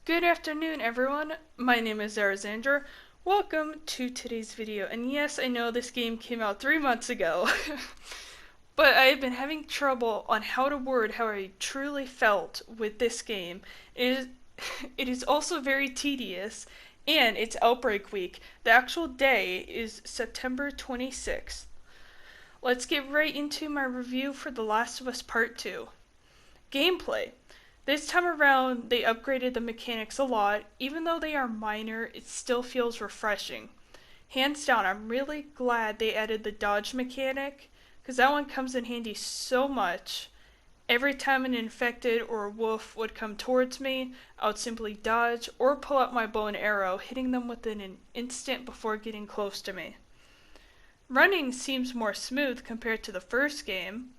Good afternoon, everyone. My name is zyroxandra. Welcome to today's video. And yes, I know this game came out 3 months ago, but I have been having trouble on how to word how I truly felt with this game. It is also very tedious, and it's Outbreak Week. The actual day is September 26th. Let's get right into my review for The Last of Us Part 2. Gameplay. This time around, they upgraded the mechanics a lot. Even though they are minor, it still feels refreshing. Hands down, I'm really glad they added the dodge mechanic, because that one comes in handy so much. Every time an infected or a wolf would come towards me, I would simply dodge or pull out my bow and arrow, hitting them within an instant before getting close to me. Running seems more smooth compared to the first game.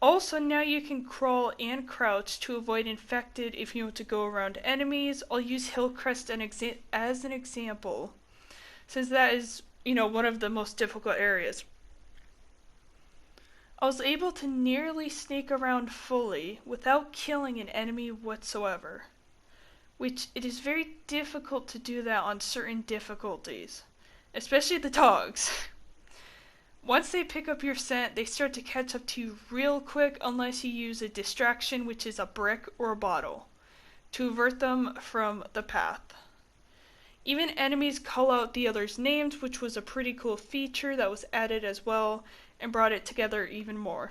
Also, now you can crawl and crouch to avoid infected if you want to go around enemies. I'll use Hillcrest as an example, since that is, one of the most difficult areas. I was able to nearly sneak around fully without killing an enemy whatsoever, which it is very difficult to do that on certain difficulties, especially the dogs. Once they pick up your scent, they start to catch up to you real quick unless you use a distraction, which is a brick or a bottle, to avert them from the path. Even enemies call out the other's names, which was a pretty cool feature that was added as well and brought it together even more.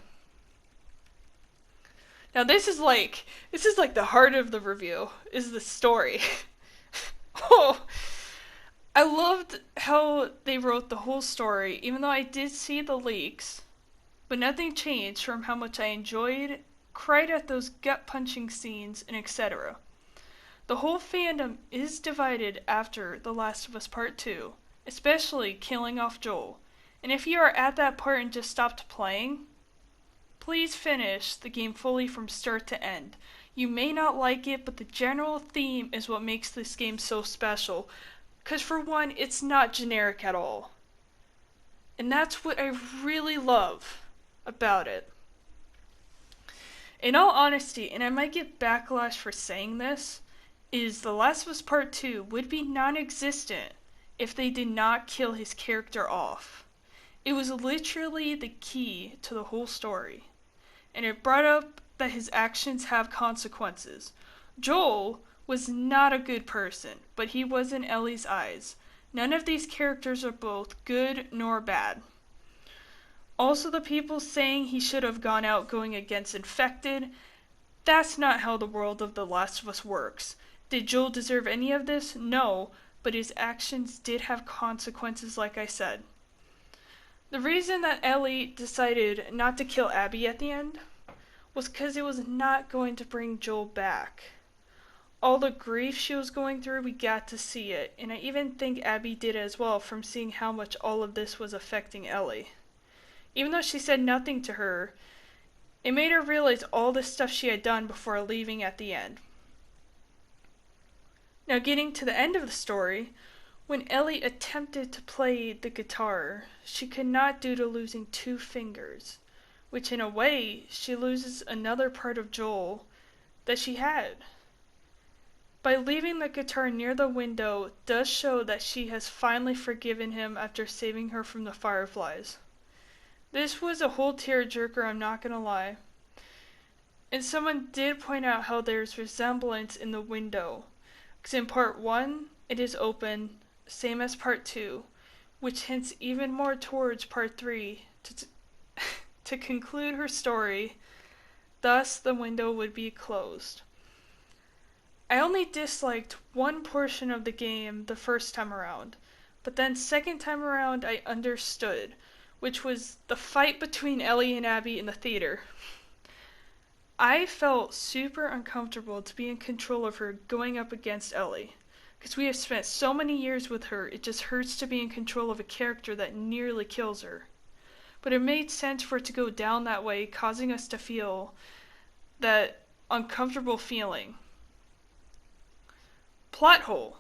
Now this is like the heart of the review, is the story. Oh, I loved how they wrote the whole story, even though I did see the leaks, but nothing changed from how much I enjoyed, cried at those gut-punching scenes, and etc. The whole fandom is divided after The Last of Us Part 2, especially killing off Joel, and if you are at that part and just stopped playing, please finish the game fully from start to end. You may not like it, but the general theme is what makes this game so special. Because for one, it's not generic at all. And that's what I really love about it. In all honesty, and I might get backlash for saying this, is The Last of Us Part 2 would be non-existent if they did not kill his character off. It was literally the key to the whole story. And it brought up that his actions have consequences. Joel was not a good person, but he was in Ellie's eyes. None of these characters are both good nor bad. Also, the people saying he should have gone out going against infected, that's not how the world of The Last of Us works. Did Joel deserve any of this? No, but his actions did have consequences, like I said. The reason that Ellie decided not to kill Abby at the end was because it was not going to bring Joel back. All the grief she was going through, we got to see it, and I even think Abby did as well from seeing how much all of this was affecting Ellie. Even though she said nothing to her, it made her realize all the stuff she had done before leaving at the end. Now getting to the end of the story, when Ellie attempted to play the guitar, she could not due to losing 2 fingers, which in a way, she loses another part of Joel that she had. By leaving the guitar near the window does show that she has finally forgiven him after saving her from the fireflies. This was a whole tearjerker, I'm not gonna lie. And someone did point out how there's resemblance in the window. Because in part 1, it is open, same as part 2, which hints even more towards part 3 to conclude her story. Thus, the window would be closed. I only disliked one portion of the game the first time around, but then second time around I understood, which was the fight between Ellie and Abby in the theater. I felt super uncomfortable to be in control of her going up against Ellie, because we have spent so many years with her, it just hurts to be in control of a character that nearly kills her. But it made sense for it to go down that way, causing us to feel that uncomfortable feeling. Plot hole.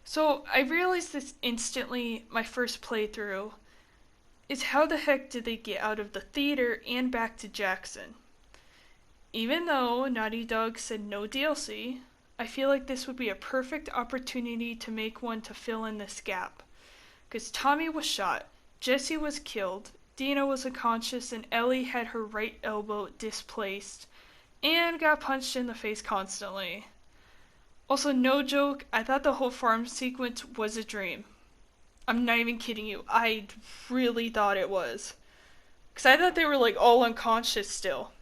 So I realized this instantly my first playthrough, is how the heck did they get out of the theater and back to Jackson? Even though Naughty Dog said no DLC, I feel like this would be a perfect opportunity to make one to fill in this gap. Because Tommy was shot, Jesse was killed, Dina was unconscious, and Ellie had her right elbow displaced and got punched in the face constantly. Also, no joke, I thought the whole farm sequence was a dream. I'm not even kidding you. I really thought it was. Because I thought they were like all unconscious still.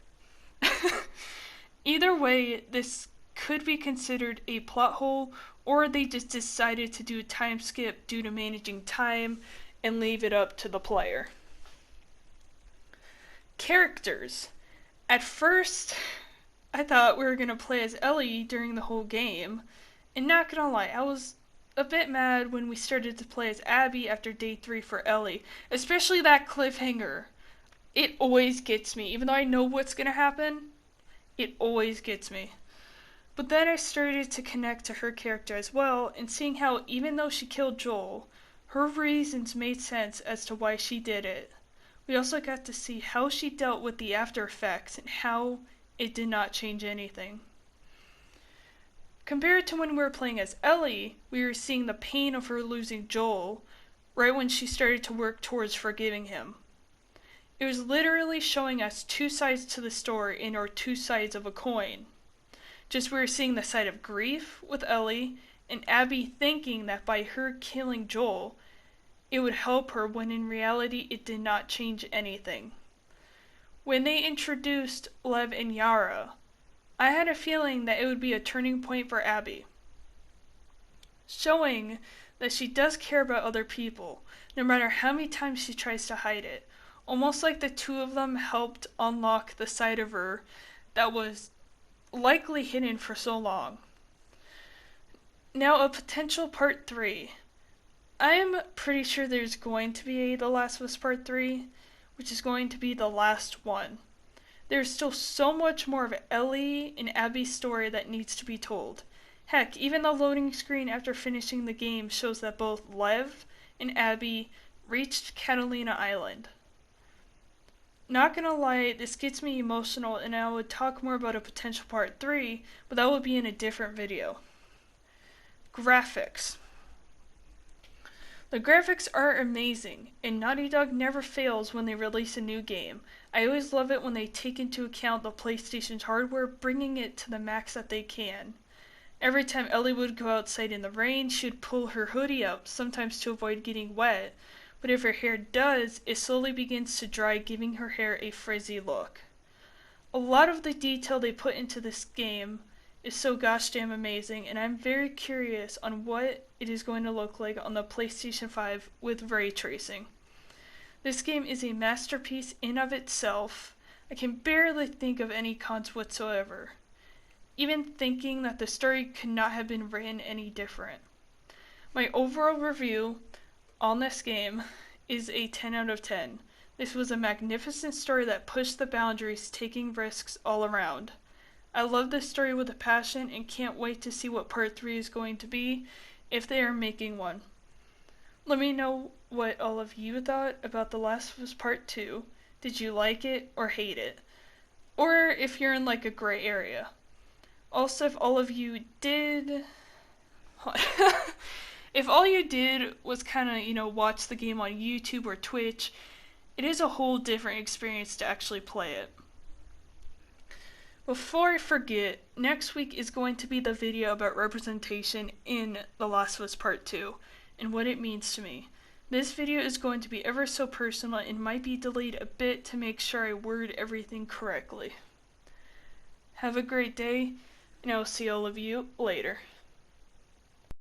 Either way, this could be considered a plot hole, or they just decided to do a time skip due to managing time and leave it up to the player. Characters. At first, I thought we were going to play as Ellie during the whole game, and not gonna lie, I was a bit mad when we started to play as Abby after day 3 for Ellie, especially that cliffhanger. It always gets me, even though I know what's gonna happen, it always gets me. But then I started to connect to her character as well, and seeing how even though she killed Joel, her reasons made sense as to why she did it. We also got to see how she dealt with the after effects and how it did not change anything. Compared to when we were playing as Ellie, we were seeing the pain of her losing Joel right when she started to work towards forgiving him. It was literally showing us two sides to the story and or two sides of a coin. Just we were seeing the side of grief with Ellie and Abby thinking that by her killing Joel, it would help her when in reality it did not change anything. When they introduced Lev and Yara, I had a feeling that it would be a turning point for Abby, showing that she does care about other people, no matter how many times she tries to hide it, almost like the two of them helped unlock the side of her that was likely hidden for so long. Now, a potential part 3. I am pretty sure there's going to be a The Last of Us Part 3, which is going to be the last one. There's still so much more of Ellie and Abby's story that needs to be told. Heck, even the loading screen after finishing the game shows that both Lev and Abby reached Catalina Island. Not gonna lie, this gets me emotional, and I would talk more about a potential part 3, but that would be in a different video. Graphics. The graphics are amazing, and Naughty Dog never fails when they release a new game. I always love it when they take into account the PlayStation's hardware, bringing it to the max that they can. Every time Ellie would go outside in the rain, she would pull her hoodie up, sometimes to avoid getting wet, but if her hair does, it slowly begins to dry, giving her hair a frizzy look. A lot of the detail they put into this game is so gosh damn amazing, and I'm very curious on what it is going to look like on the PlayStation 5 with ray tracing. This game is a masterpiece in of itself. I can barely think of any cons whatsoever, even thinking that the story could not have been written any different. My overall review on this game is a 10 out of 10. This was a magnificent story that pushed the boundaries, taking risks all around. I love this story with a passion and can't wait to see what part 3 is going to be, if they are making one. Let me know what all of you thought about The Last of Us Part 2. Did you like it or hate it? Or if you're in like a gray area. Also, if all of you did... if all you did was kind of, watch the game on YouTube or Twitch, it is a whole different experience to actually play it. Before I forget, next week is going to be the video about representation in The Last of Us Part 2 and what it means to me. This video is going to be ever so personal and might be delayed a bit to make sure I word everything correctly. Have a great day, and I will see all of you later.